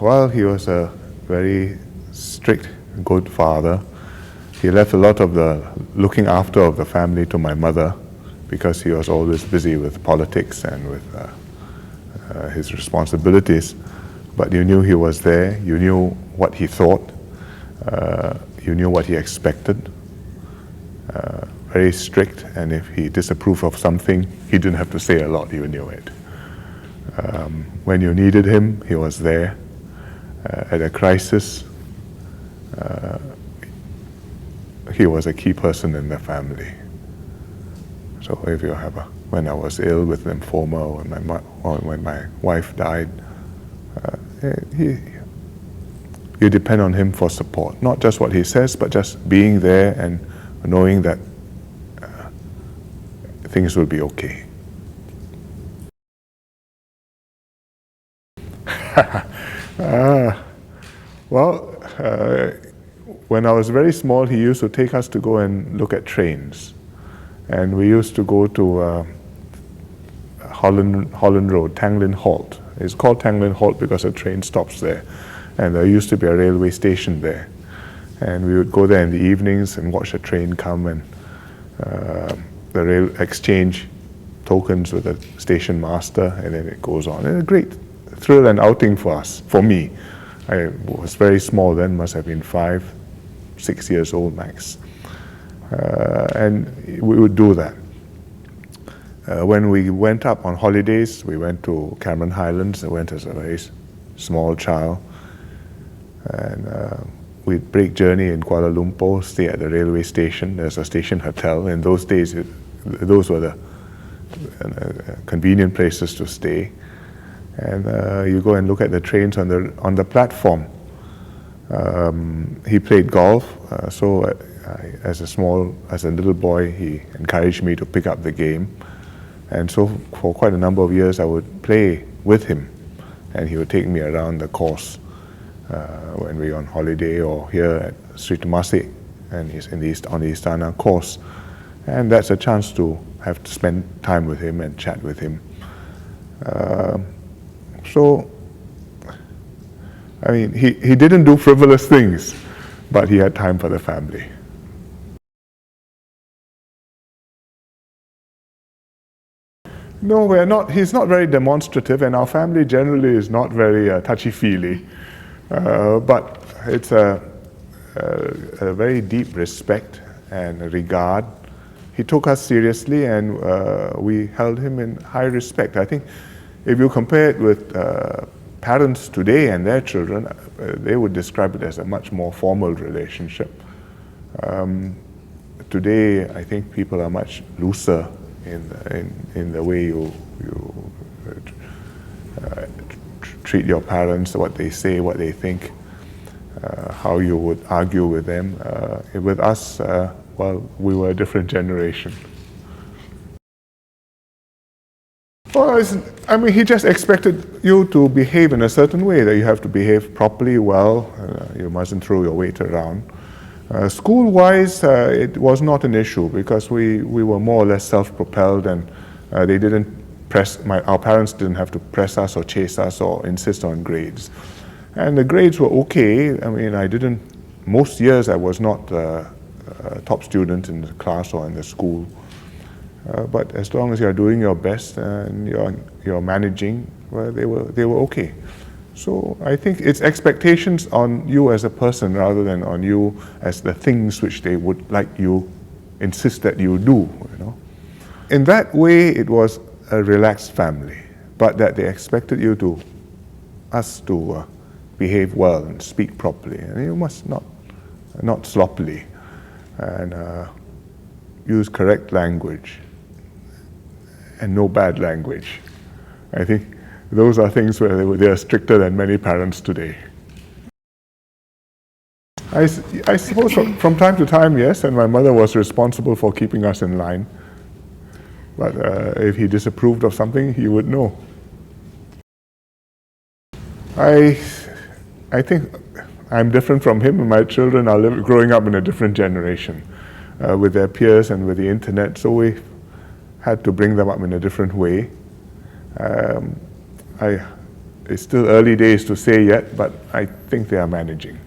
Well, he was a very strict, good father. He left a lot of the looking after of the family to my mother because he was always busy with politics and with his responsibilities. But you knew he was there, you knew what he thought, you knew what he expected. Very strict, and if he disapproved of something, he didn't have to say a lot, you knew it. When you needed him, he was there. At a crisis, he was a key person in the family. So if you have when I was ill with lymphoma, or when my wife died, you depend on him for support. Not just what he says, but just being there and knowing that things will be okay. When I was very small, he used to take us to go and look at trains. And we used to go to Holland Road, Tanglin Halt. It's called Tanglin Halt because a train stops there. And there used to be a railway station there. And we would go there in the evenings and watch a train come, and the rail exchange tokens with the station master, and then it goes on. And a great thrill and outing for us, for me. I was very small then, must have been 5, 6 years old max. And we would do that. When we went up on holidays, we went to Cameron Highlands. I went as a very small child. And we'd break journey in Kuala Lumpur, stay at the railway station. There's a station hotel. In those days, those were the convenient places to stay. And you go and look at the trains on the platform. He played golf, so as a little boy, he encouraged me to pick up the game. And so for quite a number of years, I would play with him, and he would take me around the course when we were on holiday or here at Sri Temasek and he's on the Istana course. And that's a chance to have to spend time with him and chat with him. So, I mean, he didn't do frivolous things, but he had time for the family. No, we're not. He's not very demonstrative, and our family generally is not very touchy-feely. But it's a very deep respect and regard. He took us seriously, and we held him in high respect. I think if you compare it with parents today and their children, they would describe it as a much more formal relationship. Today, I think people are much looser in the way you treat your parents, what they say, what they think, how you would argue with them. With us, well, we were a different generation. Well, I mean, he just expected you to behave in a certain way, that you have to behave properly, well, you mustn't throw your weight around. School-wise, it was not an issue because we were more or less self-propelled, and they didn't our parents didn't have to press us or chase us or insist on grades. And the grades were okay. I mean, most years I was not a top student in the class or in the school. But as long as you're doing your best and you're managing, well, they were okay. So I think it's expectations on you as a person rather than on you as the things which they would like you insist that you do. In that way, it was a relaxed family, but that they expected us to behave well and speak properly, and you must not sloppily, and use correct language and no bad language. I think those are things where they are stricter than many parents today. I suppose from time to time, yes, and my mother was responsible for keeping us in line. But if he disapproved of something, he would know. I think I'm different from him, and my children are growing up in a different generation with their peers and with the internet, so we had to bring them up in a different way. it's still early days to say yet, but I think they are managing.